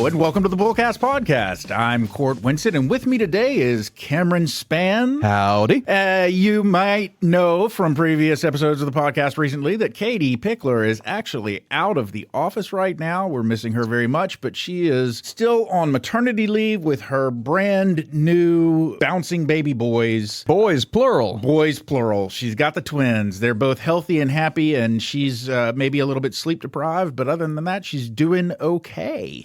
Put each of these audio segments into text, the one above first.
and welcome to the BullCast podcast. I'm Court Winsett, and with me today is Cameron Spann. Howdy. You might know from previous episodes of the podcast recently that Katie Pickler is actually out of the office right now. We're missing her very much, but she is still on maternity leave with her brand new bouncing baby boys. Boys, plural. Boys, plural. She's got the twins. They're both healthy and happy, and she's maybe a little bit sleep deprived, but other than that, she's doing okay.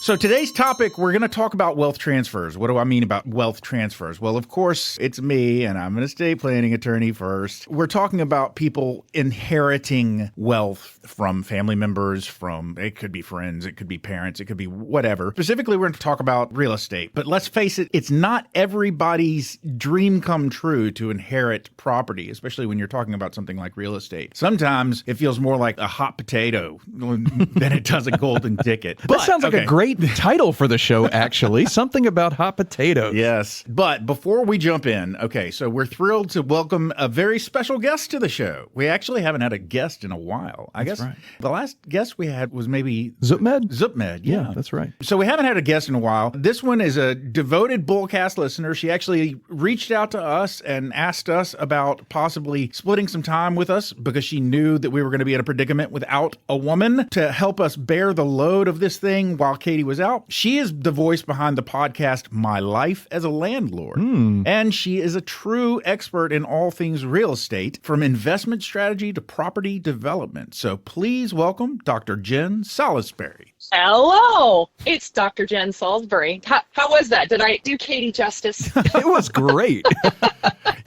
So today's topic, we're going to talk about wealth transfers. What do I mean about wealth transfers? Well, of course, it's me, and I'm an estate planning attorney first. We're talking about people inheriting wealth from family members, it could be friends, it could be parents, it could be whatever. Specifically, we're going to talk about real estate. But let's face it, it's not everybody's dream come true to inherit property, especially when you're talking about something like real estate. Sometimes it feels more like a hot potato than it does a golden ticket. That sounds like a great title for the show, actually. Something about hot potatoes. Yes. But before we jump in, okay, so we're thrilled to welcome a very special guest to the show. We actually haven't had a guest in a while. I guess the last guest we had was maybe Zupmed. Yeah, that's right. So we haven't had a guest in a while. This one is a devoted BullCast listener. She actually reached out to us and asked us about possibly splitting some time with us because she knew that we were going to be in a predicament without a woman to help us bear the load of this thing while Katie was out. She is the voice behind the podcast My Life as a Landlord. And she is a true expert in all things real estate, from investment strategy to property development. So please welcome Dr. Jen Salisbury. Hello, it's Dr. Jen Salisbury. How was that? Did I do Katie justice? It was great.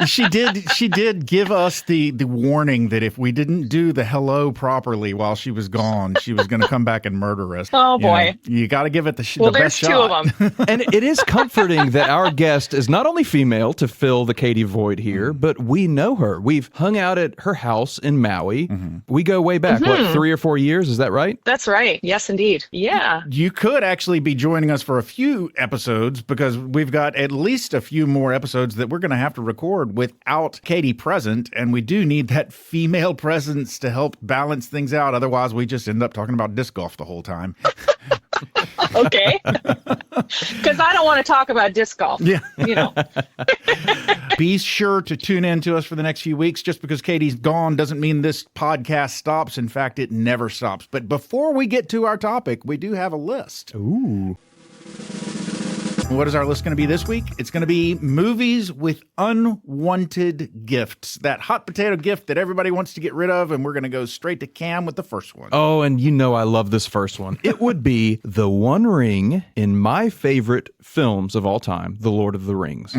She did give us the warning that if we didn't do the hello properly while she was gone, she was going to come back and murder us. Oh, boy. You got to give it the best shot. There's two of them. And it is comforting that our guest is not only female to fill the Katie void here, but we know her. We've hung out at her house in Maui. We go way back, 3 or 4 years? Is that right? That's right. Yes, indeed. Yeah. You could actually be joining us for a few episodes because we've got at least a few more episodes that we're going to have to record without Katie present, and we do need that female presence to help balance things out. Otherwise, we just end up talking about disc golf the whole time. Okay. Because I don't want to talk about disc golf. Yeah. You know. Be sure to tune in to us for the next few weeks. Just because Katie's gone doesn't mean this podcast stops. In fact, it never stops. But before we get to our topic, we do have a list. Ooh. What is our list going to be this week? It's going to be movies with unwanted gifts. That hot potato gift that everybody wants to get rid of, and we're going to go straight to Cam with the first one. Oh, and you know I love this first one. It would be The One Ring in my favorite films of all time, The Lord of the Rings.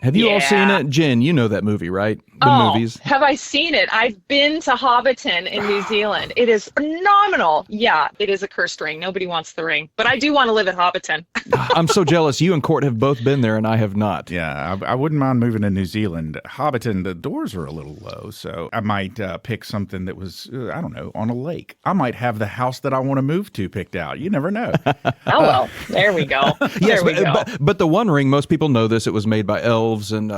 Have you all seen it? Jen, you know that movie, right? The movies. Have I seen it? I've been to Hobbiton in New Zealand. It is phenomenal. Yeah, it is a cursed ring. Nobody wants the ring. But I do want to live at Hobbiton. I'm so jealous. You and Court have both been there, and I have not. Yeah, I wouldn't mind moving to New Zealand. Hobbiton, the doors are a little low, so I might pick something that was, I don't know, on a lake. I might have the house that I want to move to picked out. You never know. Oh, well, there we go. Yes, but The One Ring, most people know this. It was made by elves, and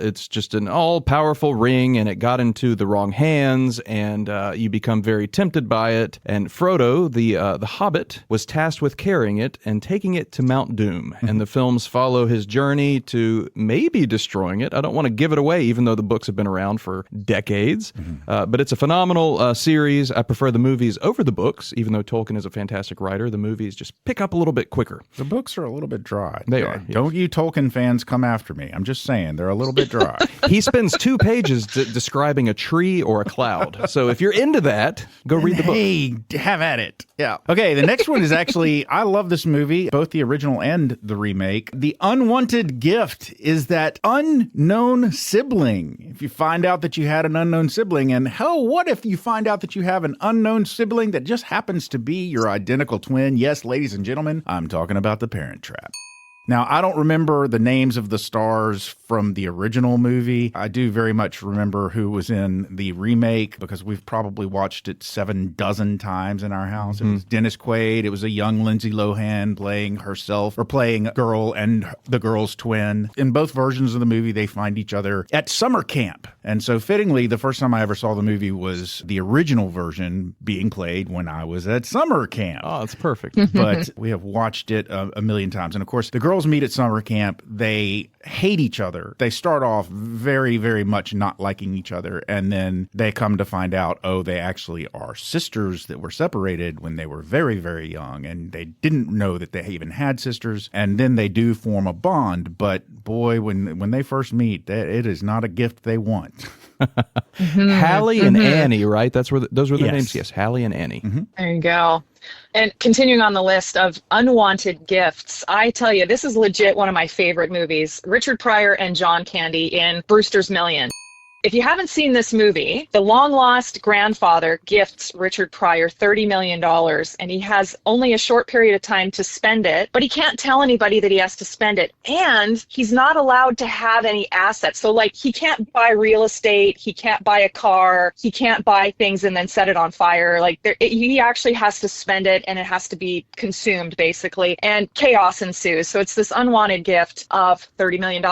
it's just an all-powerful ring, and it got into the wrong hands, and you become very tempted by it. And Frodo, the Hobbit, was tasked with carrying it and taking it to Mount Doom. And the films follow his journey to maybe destroying it. I don't want to give it away, even though the books have been around for decades. But it's a phenomenal series. I prefer the movies over the books, even though Tolkien is a fantastic writer. The movies just pick up a little bit quicker. The books are a little bit dry. They are. Yes. Don't you Tolkien fans come after me. I'm just saying, they're a little bit dry. He spends 2 pages describing a tree or a cloud. So if you're into that, go read the book. Hey, have at it. Yeah. Okay, the next one is actually, I love this movie, both the original and the remake. The Unwanted Gift is that unknown sibling. If you find out that you had an unknown sibling, and hell, what if you find out that you have an unknown sibling that just happens to be your identical twin? Yes, ladies and gentlemen, I'm talking about The Parent Trap. Now, I don't remember the names of the stars from the original movie. I do very much remember who was in the remake because we've probably watched it 7 dozen times in our house. It was Dennis Quaid. It was a young Lindsay Lohan playing herself or playing a girl and the girl's twin. In both versions of the movie, they find each other at summer camp. And so fittingly, the first time I ever saw the movie was the original version being played when I was at summer camp. Oh, that's perfect. But we have watched it a million times. And of course, the girls meet at summer camp. They hate each other. They start off very, very much not liking each other. And then they come to find out, oh, they actually are sisters that were separated when they were very, very young. And they didn't know that they even had sisters. And then they do form a bond. But boy, when they first meet, it is not a gift they want. Hallie and Annie, right? Those were their Yes. names. Yes, Hallie and Annie. There you go. And continuing on the list of Unwanted Gifts, I tell you, this is legit one of my favorite movies. Richard Pryor and John Candy in Brewster's Million. If you haven't seen this movie, the long-lost grandfather gifts Richard Pryor $30 million, and he has only a short period of time to spend it, but he can't tell anybody that he has to spend it, and he's not allowed to have any assets. So, like, he can't buy real estate, he can't buy a car, he can't buy things and then set it on fire. Like, he actually has to spend it, and it has to be consumed, basically, and chaos ensues. So it's this unwanted gift of $30 million.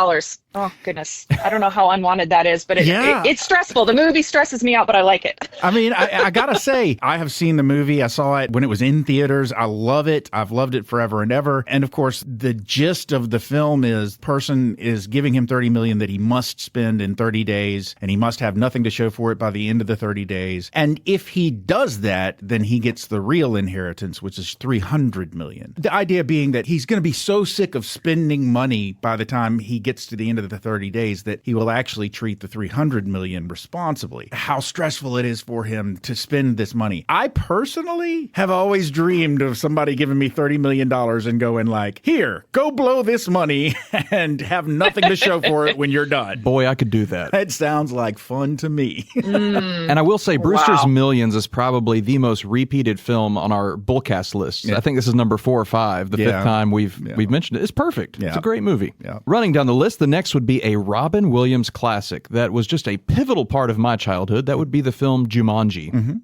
Oh, goodness. I don't know how unwanted that is, but it's stressful. The movie stresses me out, but I like it. I mean, I gotta say, I have seen the movie. I saw it when it was in theaters. I love it. I've loved it forever and ever. And of course, the gist of the film is person is giving him $30 million that he must spend in 30 days, and he must have nothing to show for it by the end of the 30 days. And if he does that, then he gets the real inheritance, which is $300 million. The idea being that he's going to be so sick of spending money by the time he gets to the end of the 30 days that he will actually treat the $300 million responsibly. How stressful it is for him to spend this money. I personally have always dreamed of somebody giving me $30 million and going like, here, go blow this money and have nothing to show for it when you're done. Boy, I could do that. That sounds like fun to me. And I will say, Brewster's Millions is probably the most repeated film on our BullCast list. Yeah. I think this is number 4 or 5. The fifth time we've mentioned it. It's perfect. Yeah. It's a great movie. Yeah. Running down the list, the next would be a Robin Williams classic that was just a pivotal part of my childhood. That would be the film Jumanji.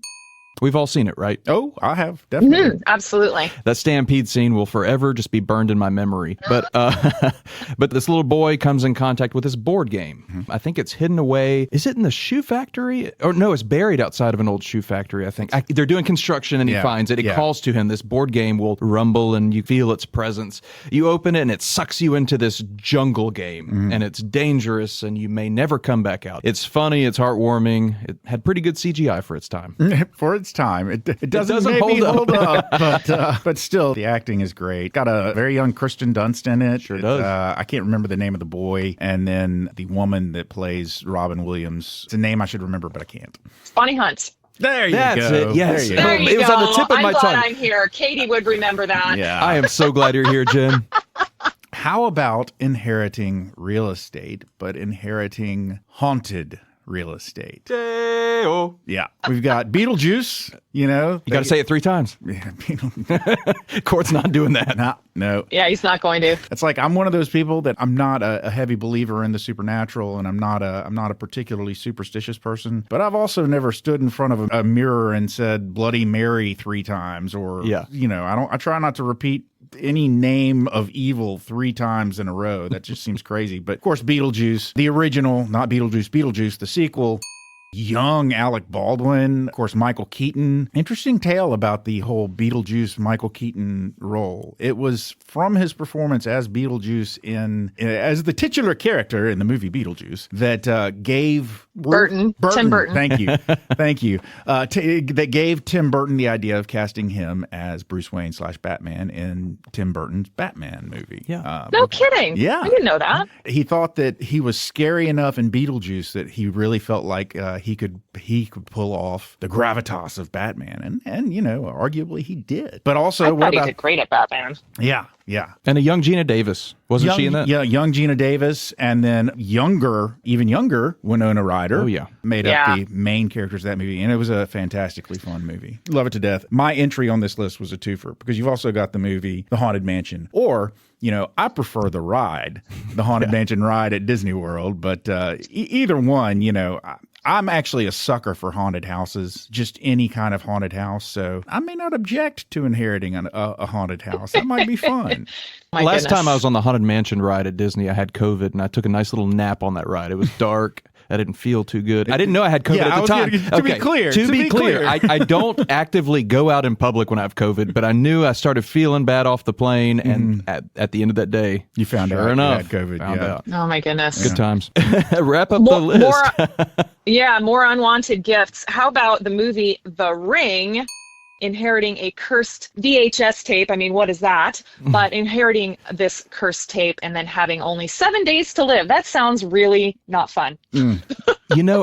We've all seen it, right? Oh, I have, definitely. Absolutely. That stampede scene will forever just be burned in my memory. But but this little boy comes in contact with this board game. I think it's hidden away. Is it in the shoe factory? Or no, it's buried outside of an old shoe factory, I think. They're doing construction and he finds it. It calls to him. This board game will rumble and you feel its presence. You open it and it sucks you into this jungle game. And it's dangerous and you may never come back out. It's funny. It's heartwarming. It had pretty good CGI for its time. For its time. It doesn't maybe hold up, but still, the acting is great. Got a very young Kristen Dunst in it. Sure does. I can't remember the name of the boy, and then the woman that plays Robin Williams. It's a name I should remember, but I can't. Bonnie Hunt. There you That's go. it. Yes. There you It was go. on the tip of my I'm glad tongue. I'm here. Katie would remember that. Yeah. I am so glad you're here, Jen. How about inheriting real estate, but inheriting haunted real estate? Deo. Yeah. We've got Beetlejuice, you know. You got to say it 3 times. Yeah, Court's not doing that. no. Yeah, he's not going to. It's like I'm one of those people that I'm not a heavy believer in the supernatural, and I'm not a particularly superstitious person. But I've also never stood in front of a mirror and said Bloody Mary 3 times, or you know, I try not to repeat any name of evil 3 times in a row. That just seems crazy. But of course, Beetlejuice, the original, not Beetlejuice, the sequel. Young Alec Baldwin, of course, Michael Keaton. Interesting tale about the whole Beetlejuice Michael Keaton role. It was from his performance as Beetlejuice as the titular character in the movie Beetlejuice that gave Tim Burton. Thank you. That gave Tim Burton the idea of casting him as Bruce Wayne / Batman in Tim Burton's Batman movie. Yeah. No kidding. Yeah. I didn't know that. He thought that he was scary enough in Beetlejuice that he really felt like he could pull off the gravitas of Batman, and you know, arguably he did. But also, I thought he did great at Batman. Yeah. And a young Gina Davis. Wasn't she in that? Yeah, young Gina Davis, and then even younger Winona Ryder. Oh, yeah. Made up the main characters of that movie, and it was a fantastically fun movie. Love it to death. My entry on this list was a twofer, because you've also got the movie The Haunted Mansion, or I prefer the ride, the Haunted Mansion ride at Disney World. But either one, I'm actually a sucker for haunted houses, just any kind of haunted house. So I may not object to inheriting a haunted house. That might be fun. Last time I was on the Haunted Mansion ride at Disney, I had COVID, and I took a nice little nap on that ride. It was dark. I didn't feel too good. I didn't know I had COVID at the time. To be clear, I don't actively go out in public when I have COVID, but I knew I started feeling bad off the plane, and at the end of that day, you found out you had COVID. Found out. Oh my goodness! Good times. Wrap up the list. More unwanted gifts. How about the movie The Ring? Inheriting a cursed VHS tape. I mean, what is that? But inheriting this cursed tape and then having only 7 days to live. That sounds really not fun.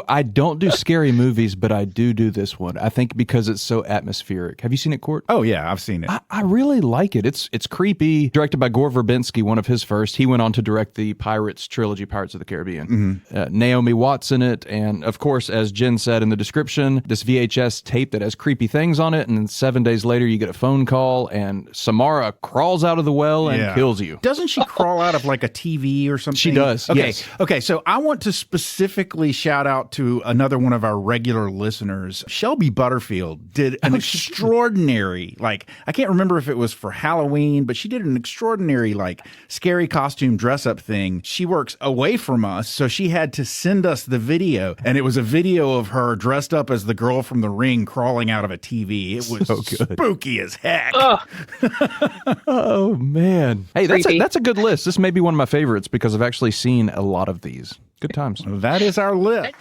I don't do scary movies, but I do this one. I think because it's so atmospheric. Have you seen it, Court? Oh, yeah, I've seen it. I really like it. It's creepy. Directed by Gore Verbinski, one of his first. He went on to direct the Pirates trilogy, Pirates of the Caribbean. Naomi Watts in it. And, of course, as Jen said in the description, this VHS tape that has creepy things on it. And 7 days later, you get a phone call, and Samara crawls out of the well and kills you. Doesn't she crawl out of like a TV or something? She does, okay. Yes. Okay, so I want to specifically shout out to another one of our regular listeners. Shelby Butterfield did an extraordinary, I can't remember if it was for Halloween, but she did an extraordinary, scary costume dress-up thing. She works away from us, so she had to send us the video, and it was a video of her dressed up as the girl from The Ring crawling out of a TV. It was spooky as heck. Oh, man. Hey, that's a good list. This may be one of my favorites because I've actually seen a lot of these. Good times. That is our list.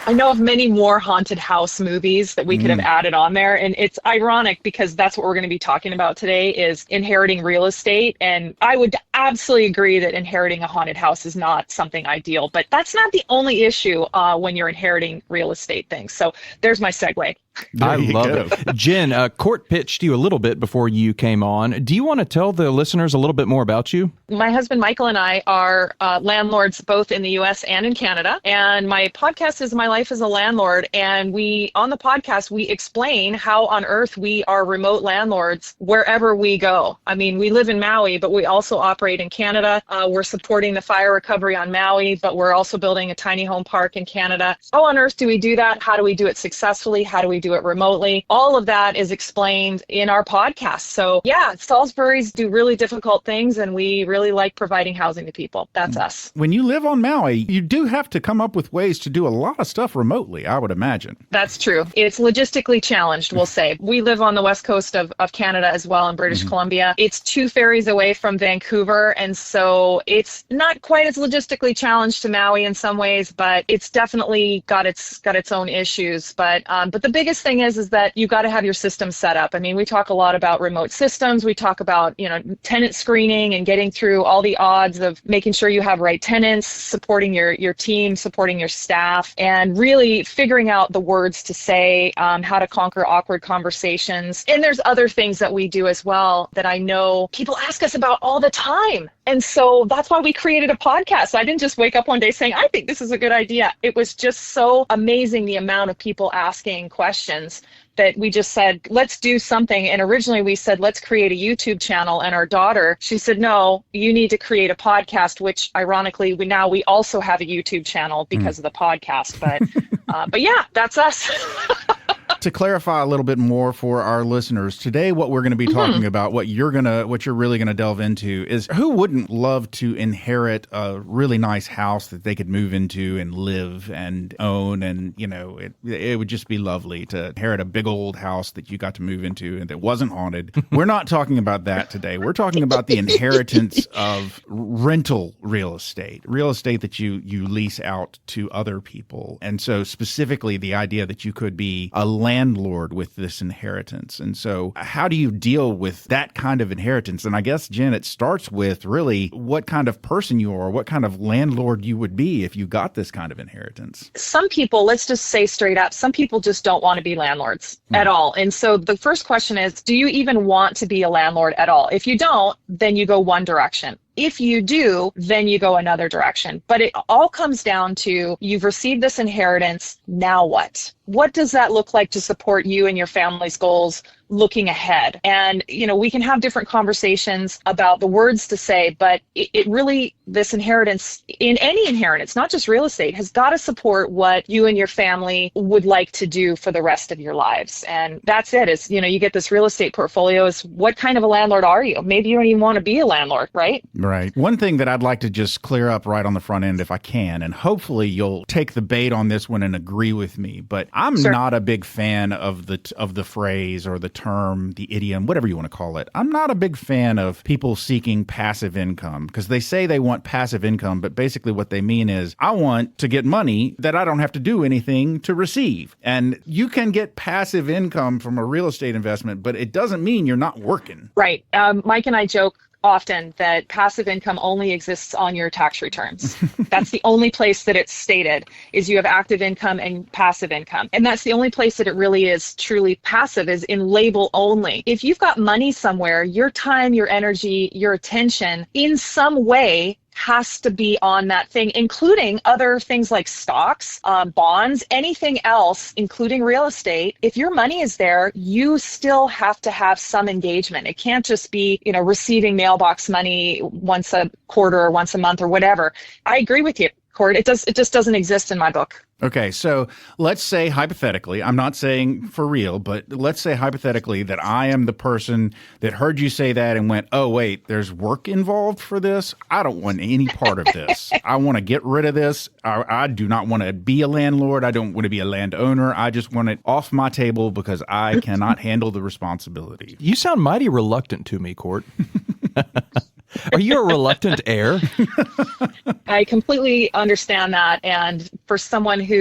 I know of many more haunted house movies that we could have added on there. And it's ironic because that's what we're going to be talking about today is inheriting real estate. And I would absolutely agree that inheriting a haunted house is not something ideal, but that's not the only issue when you're inheriting real estate things. So there's my segue. I love it. Jen, Court pitched you a little bit before you came on. Do you want to tell the listeners a little bit more about you? My husband, Michael, and I are landlords both in the U.S. and in Canada. And my podcast is My Life as a Landlord. And on the podcast, we explain how on earth we are remote landlords wherever we go. I mean, we live in Maui, but we also operate in Canada. We're supporting the fire recovery on Maui, but we're also building a tiny home park in Canada. How on earth do we do that? How do we do it successfully? How do we do it remotely? All of that is explained in our podcast. So yeah, Salisbury's do really difficult things, and we really like providing housing to people. That's us. When you live on Maui, you do have to come up with ways to do a lot of stuff remotely, I would imagine. That's true. It's logistically challenged, we'll say. We live on the west coast of Canada as well, in British Columbia. It's 2 ferries away from Vancouver, and so it's not quite as logistically challenged to Maui in some ways, but it's definitely got its own issues. But the biggest thing is that you got to have your system set up. I mean, we talk a lot about remote systems. We talk about, tenant screening and getting through all the odds of making sure you have right tenants, supporting your team, supporting your staff, and really figuring out the words to say, how to conquer awkward conversations. And there's other things that we do as well that I know people ask us about all the time. And so that's why we created a podcast. I didn't just wake up one day saying, I think this is a good idea. It was just so amazing, the amount of people asking questions, that we just said, let's do something. And originally we said, let's create a YouTube channel. And our daughter, she said, no, you need to create a podcast, which ironically, we also have a YouTube channel because of the podcast. But yeah, that's us. To clarify a little bit more for our listeners, today what we're going to be talking about, what you're really going to delve into is who wouldn't love to inherit a really nice house that they could move into and live and own, and it would just be lovely to inherit a big old house that you got to move into and that wasn't haunted. We're not talking about that today. We're talking about the inheritance of rental real estate that you lease out to other people. And so specifically the idea that you could be a landlord with this inheritance. And so how do you deal with that kind of inheritance? And I guess, Jen, it starts with really what kind of person you are, what kind of landlord you would be if you got this kind of inheritance. Some people, let's just say straight up, some people just don't want to be landlords at all. And so the first question is, do you even want to be a landlord at all? If you don't, then you go one direction. If you do, then you go another direction. But it all comes down to, you've received this inheritance, now what? What does that look like to support you and your family's goals looking ahead. And, we can have different conversations about the words to say, but it really, this inheritance, in any inheritance, not just real estate, has got to support what you and your family would like to do for the rest of your lives. And that's it, is, you get this real estate portfolio. Is what kind of a landlord are you? Maybe you don't even want to be a landlord, right? Right. One thing that I'd like to just clear up right on the front end, if I can, and hopefully you'll take the bait on this one and agree with me, but I'm not a big fan of the phrase or the term, the idiom, whatever you want to call it. I'm not a big fan of people seeking passive income, because they say they want passive income, but basically what they mean is, I want to get money that I don't have to do anything to receive. And you can get passive income from a real estate investment, but it doesn't mean you're not working. Right. Mike and I joke often that passive income only exists on your tax returns. That's the only place that it's stated, is you have active income and passive income. And that's the only place that it really is truly passive, is in label only. If you've got money somewhere, your time, your energy, your attention in some way has to be on that thing, including other things like stocks, bonds, anything else, including real estate. If your money is there, you still have to have some engagement. It can't just be, receiving mailbox money once a quarter or once a month or whatever. I agree with you, Cord. It just doesn't exist in my book. Okay, so let's say hypothetically, I'm not saying for real, but let's say hypothetically that I am the person that heard you say that and went, oh, wait, there's work involved for this? I don't want any part of this. I want to get rid of this. I do not want to be a landlord. I don't want to be a landowner. I just want it off my table because I cannot handle the responsibility. You sound mighty reluctant to me, Court. Are you a reluctant heir? I completely understand that. And for someone who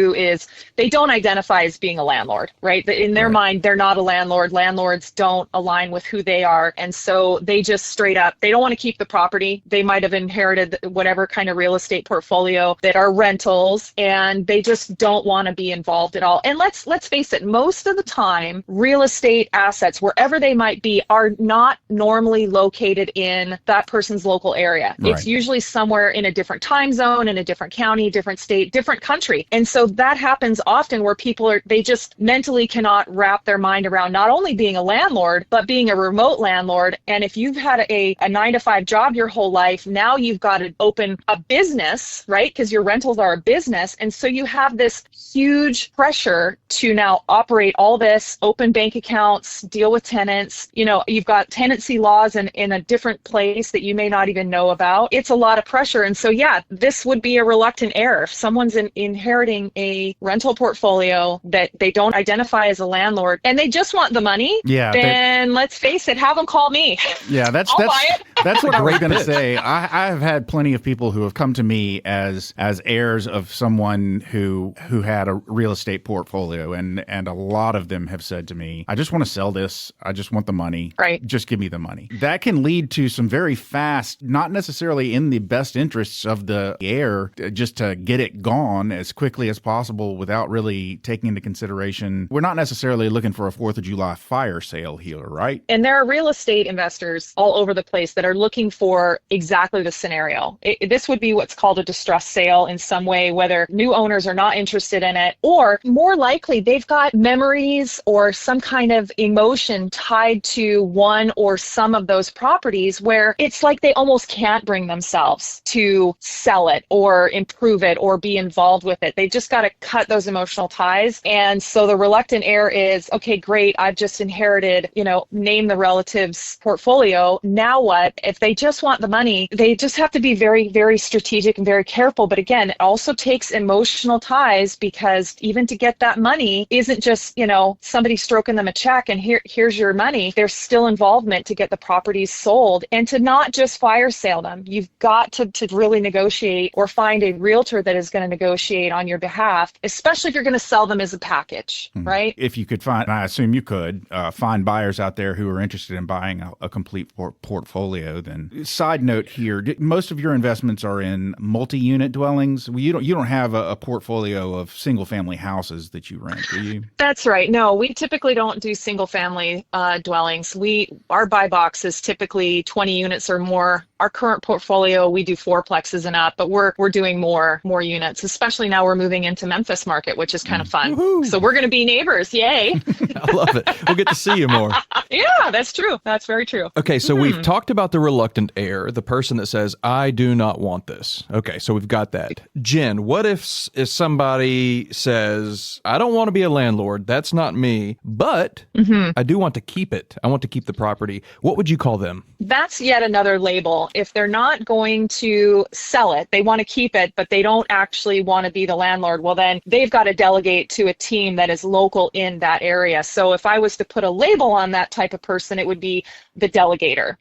they don't identify as being a landlord, right? In their mind, they're not a landlord. Landlords don't align with who they are. And so they just straight up, they don't want to keep the property. They might have inherited whatever kind of real estate portfolio that are rentals, and they just don't want to be involved at all. And let's face it, most of the time, real estate assets, wherever they might be, are not normally located in that person's local area. Right. It's usually somewhere in a different time zone, in a different county, different state, different country. And so that happens often where they just mentally cannot wrap their mind around not only being a landlord, but being a remote landlord. And if you've had a 9-to-5 job your whole life, now you've got to open a business, right? Because your rentals are a business. And so you have this huge pressure to now operate all this, open bank accounts, deal with tenants. You've got tenancy laws in a different place that you may not even know about. It's a lot of pressure. And so, this would be a reluctant heir. If someone's inheriting a rental portfolio that they don't identify as a landlord and they just want the money, then let's face it, have them call me. Yeah, that's buy it. That's what I was going to say. I've had plenty of people who have come to me as heirs of someone who had a real estate portfolio, and a lot of them have said to me, I just want to sell this. I just want the money. Right. Just give me the money. That can lead to some very fast, not necessarily in the best interests of the heir, just to get it gone as quickly as possible without really taking into consideration. We're not necessarily looking for a 4th of July fire sale here, right? And there are real estate investors all over the place that are looking for exactly the scenario. This would be what's called a distress sale in some way, whether new owners are not interested in it, or more likely they've got memories or some kind of emotion tied to one or some of those properties where it's like they almost can't bring themselves to sell it or improve it or be involved with it. They've just got to cut those emotional ties. And so the reluctant heir is, okay, great, I've just inherited, name the relative's portfolio. Now what? If they just want the money, they just have to be very, very strategic and very careful. But again, it also takes emotional ties, because even to get that money isn't just, somebody stroking them a check and here's your money. There's still involvement to get the properties sold, and to not just fire sale them. You've got to really negotiate, or find a realtor that is going to negotiate on your behalf, especially if you're going to sell them as a package, right? If you could find, and I assume you could, find buyers out there who are interested in buying a complete portfolio, then side note here, most of your investments are in multi-unit dwellings. You don't have a portfolio of single-family houses that you rent, do you? That's right. No, we typically don't do single-family dwellings. Our buy box is typically 20 units or more. Our current portfolio, we do fourplexes and up, but we're doing more units, especially now we're moving into Memphis market, which is kind of fun. Woohoo. So we're going to be neighbors. Yay. I love it. We'll get to see you more. Yeah, that's true. That's very true. Okay, so we've talked about the reluctant heir, the person that says, I do not want this. Okay, so we've got that. Jen, what if somebody says, I don't want to be a landlord, that's not me, but I do want to keep it. I want to keep the property. What would you call them? That's yet another label. If they're not going to sell it, they want to keep it, but they don't actually want to be the landlord, well, then they've got to delegate to a team that is local in that area. So if I was to put a label on that type of person, it would be the delegator.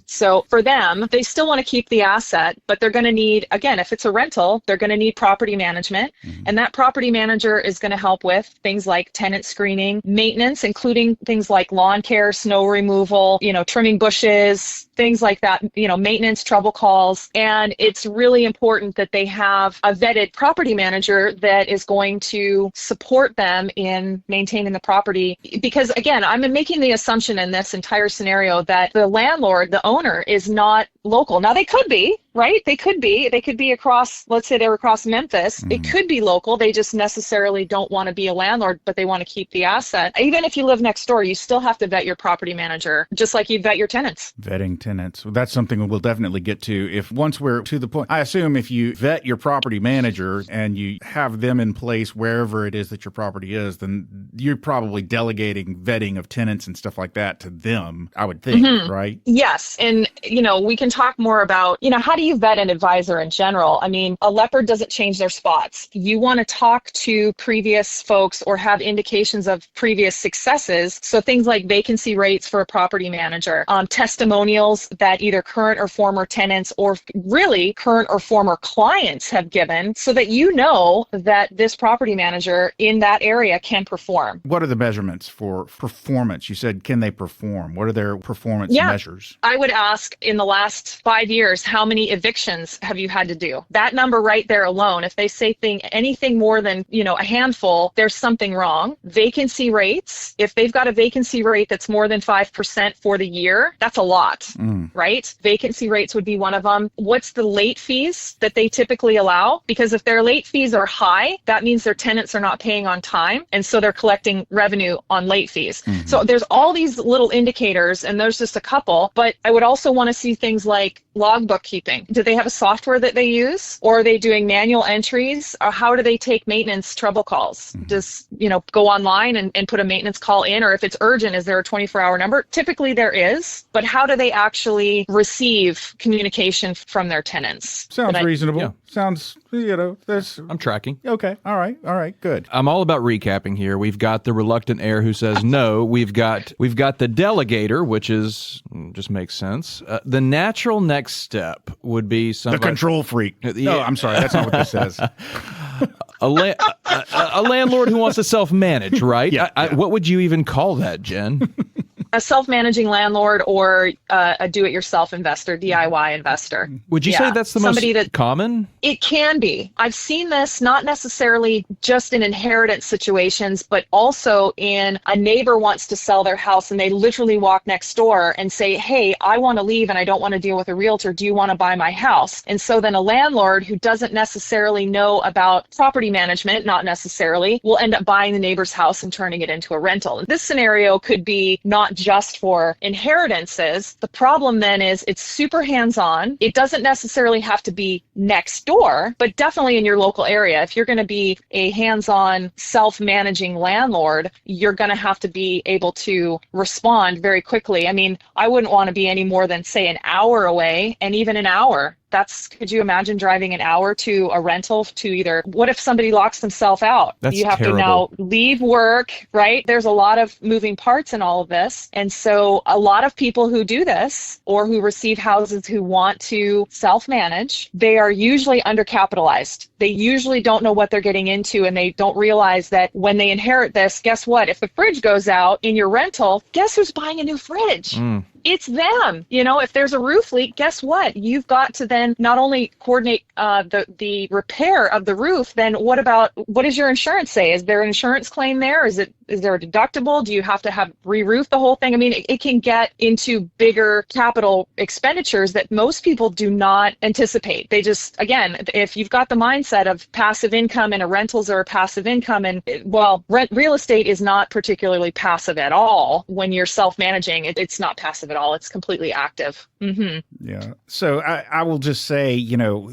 So for them, they still want to keep the asset, but they're going to need, again, if it's a rental, they're going to need property management. And that property manager is going to help with things like tenant screening, maintenance, including things like lawn care, snow removal, trimming bushes, things like that, maintenance, trouble calls. And it's really important that they have a vetted property manager that is going to support them in maintaining the property. Because again, I'm making the assumption in this entire scenario that the landlord, the owner, is not local. Now they could be, right? They could be across, let's say they're across Memphis. It could be local. They just necessarily don't want to be a landlord, but they want to keep the asset. Even if you live next door, you still have to vet your property manager, just like you vet your tenants. Vetting tenants. Well, that's something we'll definitely get to if once we're to the point. I assume if you vet your property manager and you have them in place wherever it is that your property is, then you're probably delegating vetting of tenants and stuff like that to them, I would think, right? Yes. And, we can talk more about, how do you vet an advisor in general? I mean, a leopard doesn't change their spots. You want to talk to previous folks or have indications of previous successes. So things like vacancy rates for a property manager, testimonials that either current or former tenants or really current or former clients have given, so that you know that this property manager in that area can perform. What are the measurements for performance? You said, can they perform? What are their performance measures? I would ask, in the last 5 years, how many evictions have you had to do? That number right there alone, if they say anything more than, a handful, there's something wrong. Vacancy rates, if they've got a vacancy rate that's more than 5% for the year, that's a lot, right? Vacancy rates would be one of them. What's the late fees that they typically allow? Because if their late fees are high, that means their tenants are not paying on time, and so they're collecting revenue on late fees. So there's all these little indicators, and there's just a couple, but I would also want to see things like logbook keeping. Do they have a software that they use, or are they doing manual entries, or how do they take maintenance trouble calls? Just, go online and put a maintenance call in, or if it's urgent, is there a 24-hour number? Typically there is, but how do they actually receive communication from their tenants? Sounds reasonable. Yeah. Sounds, I'm tracking. okay. All right, good. I'm all about recapping here. We've got the reluctant heir who says no. We've got the delegator, which is just makes sense. The natural next step would be somebody, The control freak. No, I'm sorry. That's not what this says. a landlord who wants to self-manage, right? Yeah. What would you even call that, Jen? A self-managing landlord or a do-it-yourself investor, DIY investor. Would you say that's the most common? It can be. I've seen this not necessarily just in inheritance situations, but also in a neighbor wants to sell their house and they literally walk next door and say, hey, I want to leave and I don't want to deal with a realtor. Do you want to buy my house? And so then a landlord who doesn't necessarily know about property management, not necessarily, will end up buying the neighbor's house and turning it into a rental. This scenario could be not just for inheritances. The problem then is it's super hands-on. It doesn't necessarily have to be next door, but definitely in your local area. If you're going to be a hands-on self-managing landlord, you're going to have to be able to respond very quickly. I mean, I wouldn't want to be any more than, say, an hour away, and even an hour. Could you imagine driving an hour to a rental to either, what if somebody locks themselves out? That's you have terrible. to now leave work, right? There's a lot of moving parts in all of this. And so a lot of people who do this or who receive houses who want to self-manage, they are usually undercapitalized. They usually don't know what they're getting into, and they don't realize that when they inherit this, guess what? If the fridge goes out in your rental, guess who's buying a new fridge? It's them. If there's a roof leak, guess what? You've got to then not only coordinate the repair of the roof, then what does your insurance say? Is there an insurance claim there? Is there a deductible? Do you have to re-roof the whole thing? I mean, it can get into bigger capital expenditures that most people do not anticipate. They just, again, if you've got the mindset of passive income and rentals are a passive income, and real estate is not particularly passive at all. When you're self-managing, it's not passive at all. It's completely active. Mm-hmm. Yeah. So I will just say,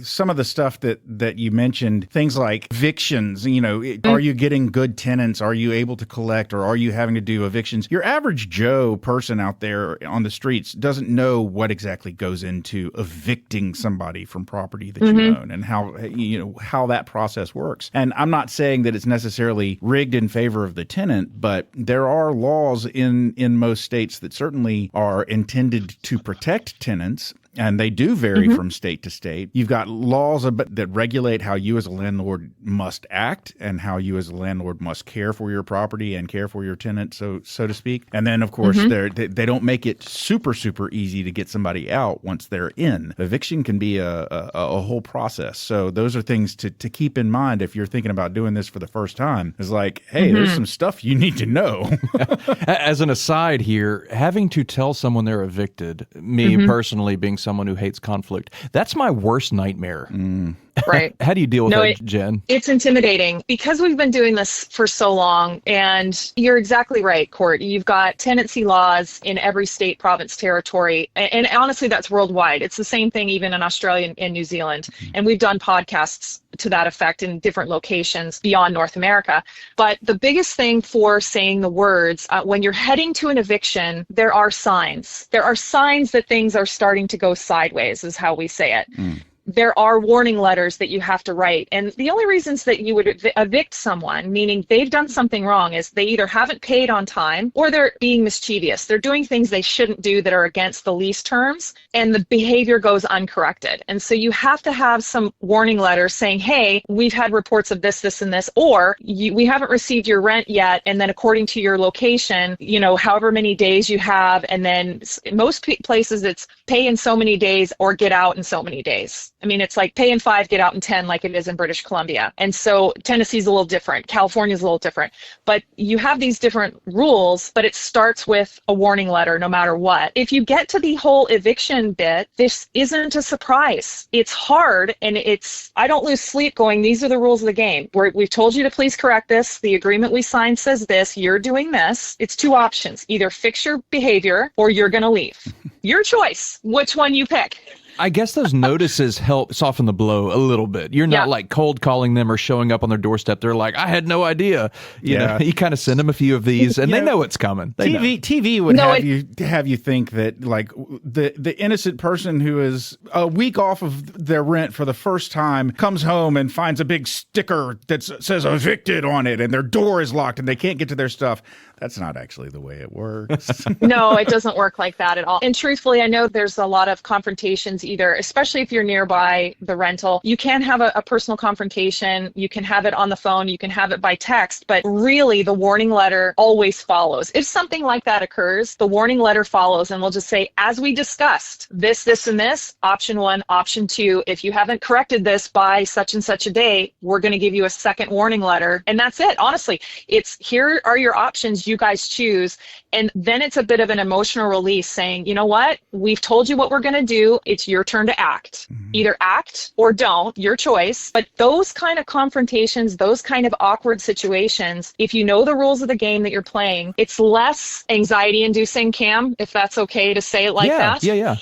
some of the stuff that you mentioned, things like evictions, are you getting good tenants? Are you able to collect, or are you having to do evictions? Your average Joe person out there on the streets doesn't know what exactly goes into evicting somebody from property that you own, and how that process works. And I'm not saying that it's necessarily rigged in favor of the tenant, but there are laws in most states that certainly are intended to protect tenants. And they do vary from state to state. You've got laws that regulate how you as a landlord must act and how you as a landlord must care for your property and care for your tenant, so to speak. And then, of course, they don't make it super, super easy to get somebody out once they're in. Eviction can be a whole process. So those are things to keep in mind if you're thinking about doing this for the first time. It's like, hey, there's some stuff you need to know. As an aside here, having to tell someone they're evicted, me personally being someone who hates conflict, that's my worst nightmare. Right. How do you deal with that, Jen? It's intimidating because we've been doing this for so long. And you're exactly right, Court. You've got tenancy laws in every state, province, territory. And honestly, that's worldwide. It's the same thing even in Australia and New Zealand. And we've done podcasts to that effect in different locations beyond North America. But the biggest thing for saying the words, when you're heading to an eviction, there are signs. There are signs that things are starting to go sideways, is how we say it. There are warning letters that you have to write. And the only reasons that you would evict someone, meaning they've done something wrong, is they either haven't paid on time or they're being mischievous. They're doing things they shouldn't do that are against the lease terms, and the behavior goes uncorrected. And so you have to have some warning letters saying, hey, we've had reports of this, this, and this, or we haven't received your rent yet. And then according to your location, however many days you have, and then most places it's pay in so many days or get out in so many days. I mean, it's like pay in 5, get out in 10, like it is in British Columbia. And so Tennessee's a little different. California's a little different. But you have these different rules, but it starts with a warning letter no matter what. If you get to the whole eviction bit, this isn't a surprise. It's hard, and I don't lose sleep going, these are the rules of the game. We've told you to please correct this. The agreement we signed says this. You're doing this. It's 2 options. Either fix your behavior or you're going to leave. Your choice. Which one you pick. I guess those notices help soften the blow a little bit. You're not like cold calling them or showing up on their doorstep. They're like, I had no idea. You know, you kind of send them a few of these, and they know it's coming. TV would have you think that like the innocent person who is a week off of their rent for the first time comes home and finds a big sticker that says evicted on it, and their door is locked and they can't get to their stuff. That's not actually the way it works. No, it doesn't work like that at all. And truthfully, I know there's a lot of confrontations either, especially if you're nearby the rental. You can have a personal confrontation. You can have it on the phone. You can have it by text. But really, the warning letter always follows. If something like that occurs, the warning letter follows, and we'll just say, as we discussed, this, and this, option 1, option 2. If you haven't corrected this by such and such a day, we're going to give you a second warning letter. And that's it. Honestly, it's here are your options. You guys choose. And then it's a bit of an emotional release saying, you know what? We've told you what we're going to do. It's your turn to act. Either act or don't, your choice. But those kind of confrontations, those kind of awkward situations, if you know the rules of the game that you're playing, it's less anxiety inducing, Cam, if that's okay to say it like that. Yeah.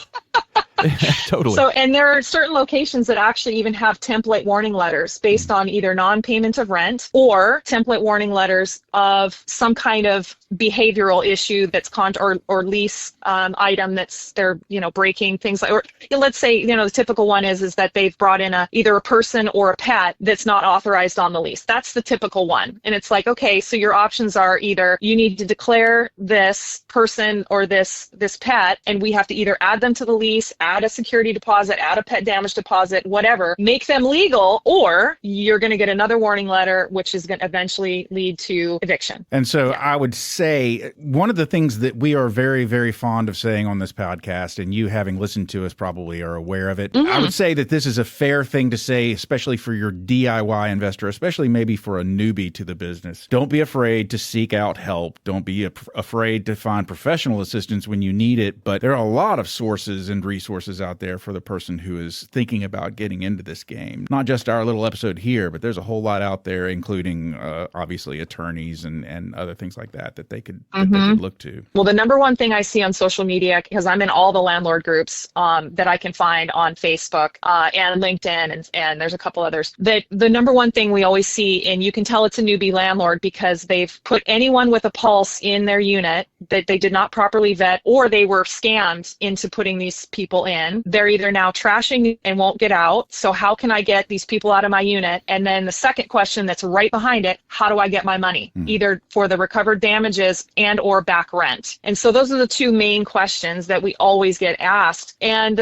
Totally. So, and there are certain locations that actually even have template warning letters based on either non-payment of rent or template warning letters of some kind of behavioral issue that's or lease item that's they're breaking things like, or let's say the typical one is that they've brought in either a person or a pet that's not authorized on the lease. That's the typical one. And it's like, okay, so your options are either you need to declare this person or this pet, and we have to either add them to the lease, add a security deposit, add a pet damage deposit, whatever, make them legal, or you're going to get another warning letter, which is going to eventually lead to eviction. And so I would say, one of the things that we are very, very fond of saying on this podcast, and you having listened to us probably are aware of it, I would say that this is a fair thing to say, especially for your DIY investor, especially maybe for a newbie to the business. Don't be afraid to seek out help. Don't be afraid to find professional assistance when you need it. But there are a lot of sources and resources out there for the person who is thinking about getting into this game. Not just our little episode here, but there's a whole lot out there, including obviously attorneys and other things like that they could look to. Well, the number one thing I see on social media, because I'm in all the landlord groups that I can find on Facebook and LinkedIn, and there's a couple others, that the number one thing we always see, and you can tell it's a newbie landlord because they've put anyone with a pulse in their unit that they did not properly vet, or they were scammed into putting these people in. They're either now trashing and won't get out. So how can I get these people out of my unit? And then the second question that's right behind it, how do I get my money? Either for the recovered damages and or back rent. And so those are the two main questions that we always get asked. And,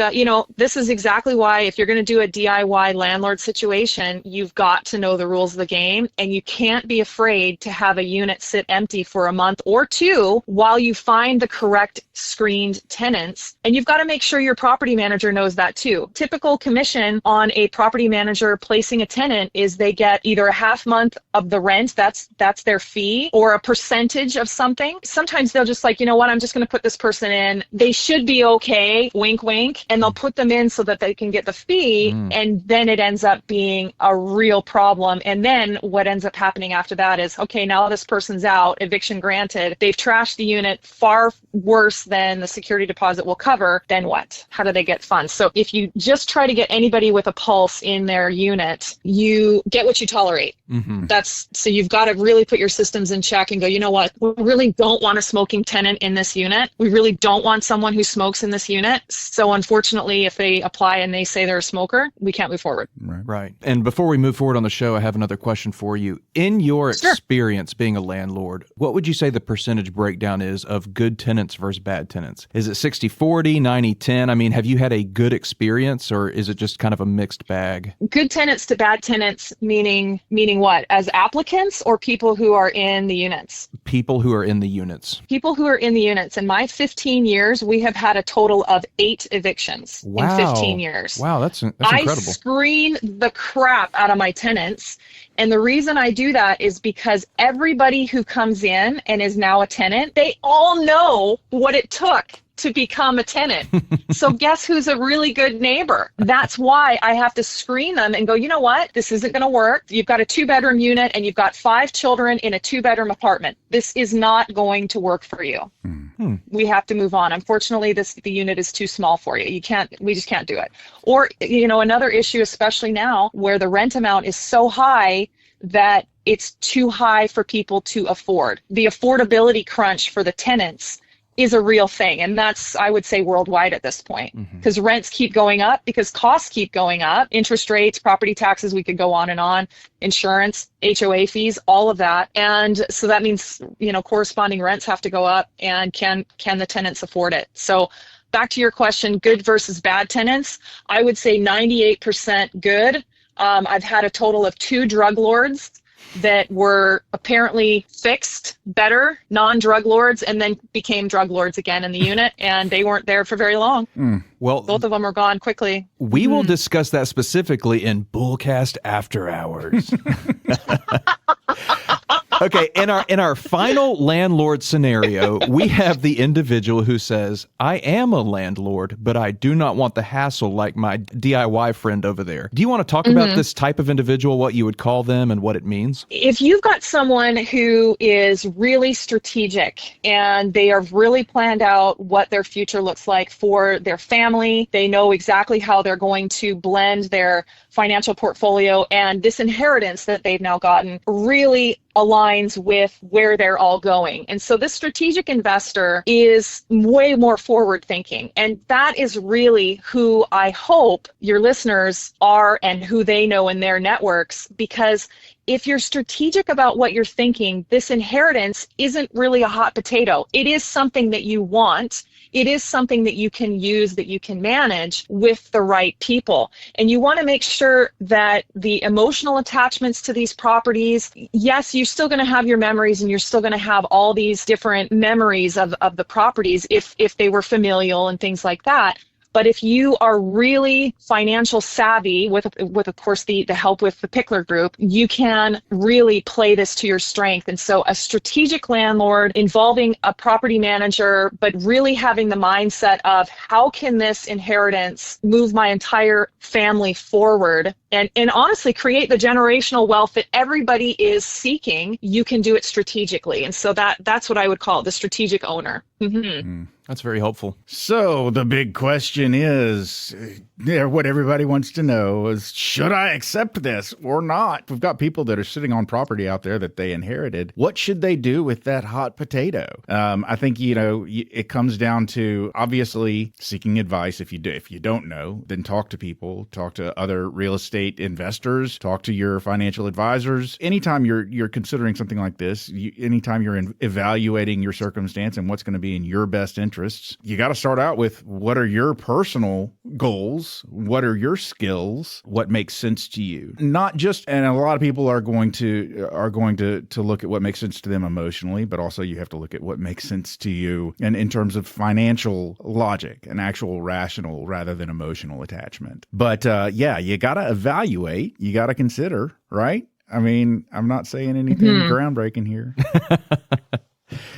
this is exactly why if you're going to do a DIY landlord situation, you've got to know the rules of the game, and you can't be afraid to have a unit sit empty for a month or two while you find the correct screened tenants. And you've got to make sure your property manager knows that too. Typical commission on a property manager placing a tenant is they get either a half month of the rent, that's their fee, or a percentage of something. Sometimes they'll just I'm just going to put this person in. They should be okay, wink, wink, and they'll put them in so that they can get the fee, and then it ends up being a real problem. And then what ends up happening after that is, okay, now this person's out, eviction granted, they've trashed the unit far worse than the security deposit will cover. Then what? How do they get funds? So if you just try to get anybody with a pulse in their unit, you get what you tolerate. So you've got to really put your systems in check and go, you know what, we really don't want a smoking tenant in this unit. We really don't want someone who smokes in this unit. So unfortunately, if they apply and they say they're a smoker, we can't move forward. Right. And before we move forward on the show, I have another question for you. In your experience being a landlord, what would you say the percentage breakdown is of good tenants versus bad tenants? Is it 60-40, 90-10? I mean, have you had a good experience, or is it just kind of a mixed bag? Good tenants to bad tenants, meaning what? As applicants or people who are in the units? People who are in the units. People who are in the units. In my 15 years, we have had a total of 8 evictions in 15 years. Wow, that's incredible. I screen the crap out of my tenants. And the reason I do that is because everybody who comes in and is now a tenant, they all know what it took to become a tenant. So guess who's a really good neighbor? That's why I have to screen them and go, you know what? This isn't going to work. You've got a 2-bedroom unit and you've got 5 children in a 2-bedroom apartment. This is not going to work for you. We have to move on. Unfortunately, the unit is too small for you. We just can't do it. Or, another issue, especially now where the rent amount is so high that it's too high for people to afford. The affordability crunch for the tenants is a real thing. And that's, I would say, worldwide at this point, because rents keep going up, because costs keep going up, interest rates, property taxes, we could go on, insurance, HOA fees, all of that. And so that means, corresponding rents have to go up, and can the tenants afford it? So back to your question, good versus bad tenants, I would say 98% good. I've had a total of 2 drug lords that were apparently fixed better, non-drug lords, and then became drug lords again in the unit, and they weren't there for very long. Well, both of them were gone quickly. We will discuss that specifically in BullCast After Hours. Okay, in our final landlord scenario, we have the individual who says, I am a landlord, but I do not want the hassle like my DIY friend over there. Do you want to talk about this type of individual, what you would call them and what it means? If you've got someone who is really strategic and they have really planned out what their future looks like for their family, they know exactly how they're going to blend their financial portfolio, and this inheritance that they've now gotten really aligns with where they're all going. And so this strategic investor is way more forward thinking. And that is really who I hope your listeners are and who they know in their networks, because if you're strategic about what you're thinking, this inheritance isn't really a hot potato. It is something that you want. It is something that you can use, that you can manage with the right people. And you want to make sure that the emotional attachments to these properties, yes, you're still going to have your memories and you're still going to have all these different memories of the properties if they were familial and things like that. But if you are really financial savvy with of course, the help with the Pickler group, you can really play this to your strength. And so a strategic landlord involving a property manager, but really having the mindset of how can this inheritance move my entire family forward and honestly create the generational wealth that everybody is seeking, you can do it strategically. And so that's what I would call the strategic owner. Mm-hmm. That's very helpful. So the big question is, what everybody wants to know is, should I accept this or not? We've got people that are sitting on property out there that they inherited. What should they do with that hot potato? I think, it comes down to obviously seeking advice. If you don't know, then talk to people, talk to other real estate investors, talk to your financial advisors. Anytime you're considering something like this, anytime you're evaluating your circumstance and what's going to be in your best interests, you got to start out with what are your personal goals? What are your skills? What makes sense to you? Not just, and a lot of people are going to look at what makes sense to them emotionally, but also you have to look at what makes sense to you and in terms of financial logic and actual rational rather than emotional attachment. But you got to evaluate, you got to consider, right? I mean, I'm not saying anything groundbreaking here.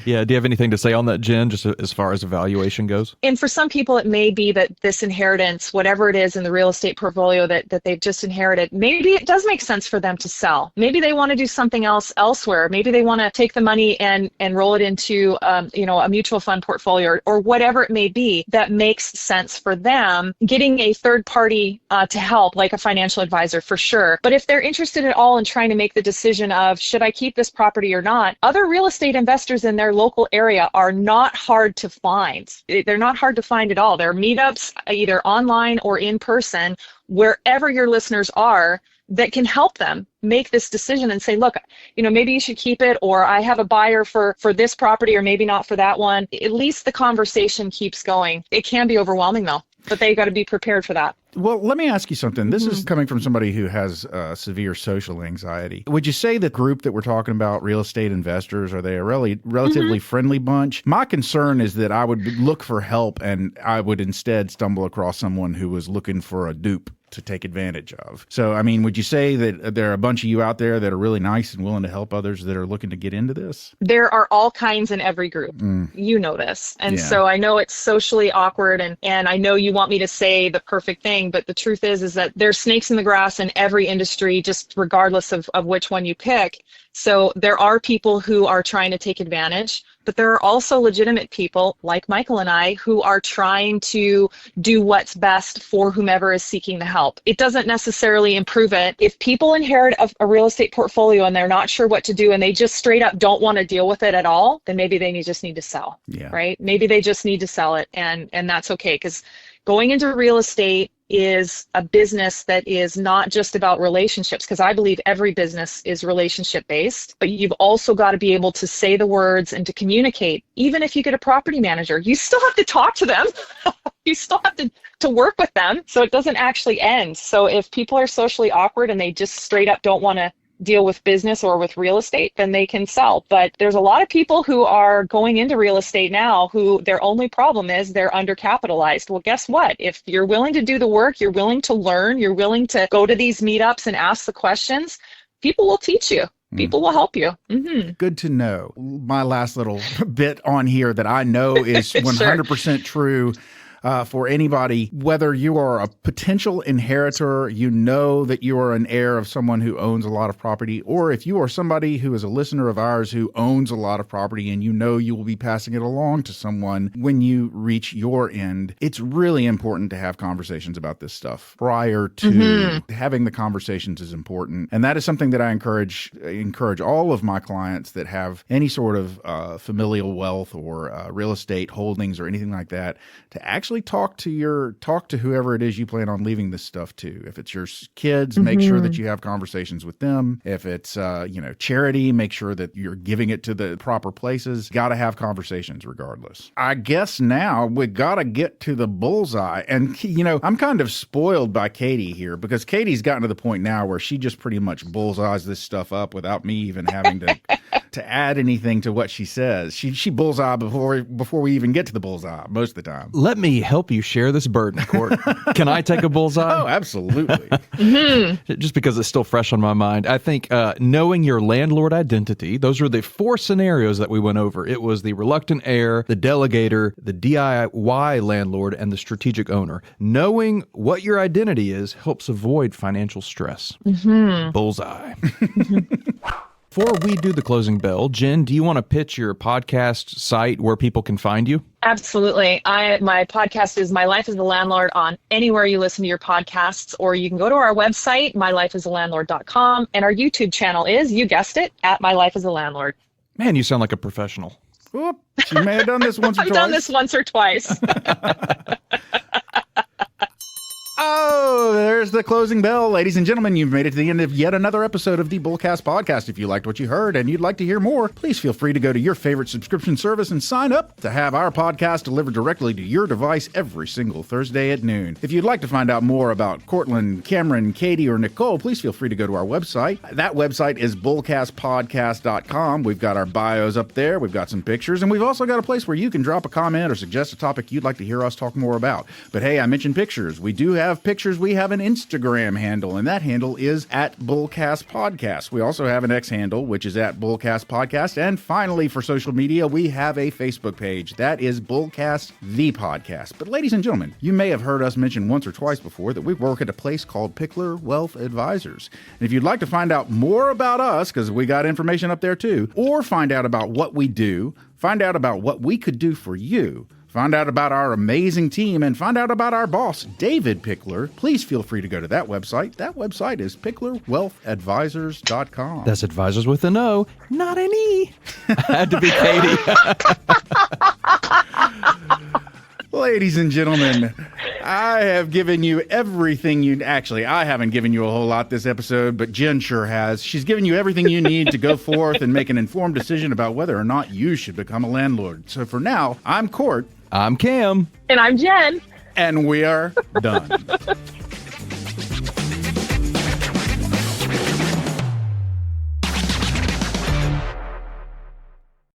Yeah. Do you have anything to say on that, Jen, just as far as evaluation goes? And for some people, it may be that this inheritance, whatever it is in the real estate portfolio that they've just inherited, maybe it does make sense for them to sell. Maybe they want to do something else elsewhere. Maybe they want to take the money and roll it into a mutual fund portfolio or whatever it may be that makes sense for them. Getting a third party to help, like a financial advisor, for sure. But if they're interested at all in trying to make the decision of should I keep this property or not, other real estate investors in their local area are not hard to find. They're not hard to find at all. There are meetups either online or in person, wherever your listeners are, that can help them make this decision and say, look, maybe you should keep it, or I have a buyer for this property, or maybe not for that one. At least the conversation keeps going. It can be overwhelming though, but they got to be prepared for that. Well, let me ask you something. This is coming from somebody who has severe social anxiety. Would you say the group that we're talking about, real estate investors, are they a relatively friendly bunch? My concern is that I would look for help and I would instead stumble across someone who was looking for a dupe to take advantage of. So, I mean, would you say that there are a bunch of you out there that are really nice and willing to help others that are looking to get into this? There are all kinds in every group. You know this. And so I know it's socially awkward and I know you want me to say the perfect thing, but the truth is that there's snakes in the grass in every industry, just regardless of which one you pick. So there are people who are trying to take advantage, but there are also legitimate people like Michael and I who are trying to do what's best for whomever is seeking the help. It doesn't necessarily improve it. If people inherit a real estate portfolio and they're not sure what to do and they just straight up don't want to deal with it at all, then maybe they just need to sell, right? Maybe they just need to sell it, and that's okay, because going into real estate is a business that is not just about relationships, because I believe every business is relationship based, but you've also got to be able to say the words and to communicate. Even if you get a property manager, you still have to talk to them. You still have to work with them, so it doesn't actually end. So if people are socially awkward and they just straight up don't want to deal with business or with real estate, then they can sell. But there's a lot of people who are going into real estate now who their only problem is they're undercapitalized. Well, guess what? If you're willing to do the work, you're willing to learn, you're willing to go to these meetups and ask the questions, people will teach you. People will help you. Good to know. My last little bit on here that I know is 100% true. For anybody, whether you are a potential inheritor, you know that you are an heir of someone who owns a lot of property, or if you are somebody who is a listener of ours who owns a lot of property and you know you will be passing it along to someone when you reach your end, it's really important to have conversations about this stuff prior to having the conversations is important. And that is something that I encourage all of my clients that have any sort of familial wealth or real estate holdings or anything like that to actually actually talk to whoever it is you plan on leaving this stuff to. If it's your kids, make sure that you have conversations with them. If it's charity, make sure that you're giving it to the proper places. Got to have conversations regardless. I guess now we got to get to the bullseye. And I'm kind of spoiled by Katie here, because Katie's gotten to the point now where she just pretty much bullseyes this stuff up without me even having to add anything to what she says. She bullseye before we even get to the bullseye most of the time. Let me help you share this burden, Court. Can I take a bullseye? Oh, absolutely. Just because it's still fresh on my mind. I think knowing your landlord identity, those were the 4 scenarios that we went over. It was the reluctant heir, the delegator, the DIY landlord, and the strategic owner. Knowing what your identity is helps avoid financial stress. Bullseye. Before we do the closing bell, Jen, do you want to pitch your podcast site where people can find you? Absolutely. My podcast is My Life as a Landlord on anywhere you listen to your podcasts, or you can go to our website, mylifeasalandlord.com, and our YouTube channel is, you guessed it, at My Life as a Landlord. Man, you sound like a professional. Whoop, she may have done this once or I've twice. done this once or twice. Oh, there's the closing bell. Ladies and gentlemen, you've made it to the end of yet another episode of the BullCast podcast. If you liked what you heard and you'd like to hear more, please feel free to go to your favorite subscription service and sign up to have our podcast delivered directly to your device every single Thursday at noon. If you'd like to find out more about Cortland, Cameron, Katie, or Nicole, please feel free to go to our website. That website is bullcastpodcast.com. We've got our bios up there. We've got some pictures, and we've also got a place where you can drop a comment or suggest a topic you'd like to hear us talk more about. But hey, I mentioned pictures. We do have pictures. We have an Instagram handle, and that handle is at BullCast Podcast. We also have an X handle, which is at BullCast Podcast. And finally, for social media, we have a Facebook page. That is BullCast the Podcast. But ladies and gentlemen, you may have heard us mention once or twice before that we work at a place called Pickler Wealth Advisors. And if you'd like to find out more about us, because we got information up there too, or find out about what we do, find out about what we could do for you, find out about our amazing team, and find out about our boss, David Pickler, please feel free to go to that website. That website is picklerwealthadvisors.com. That's advisors with an O, not an E. Had to be Katie. Ladies and gentlemen, I have given you everything you... Actually, I haven't given you a whole lot this episode, but Jen sure has. She's given you everything you need to go forth and make an informed decision about whether or not you should become a landlord. So for now, I'm Court. I'm Cam. And I'm Jen. And we are done.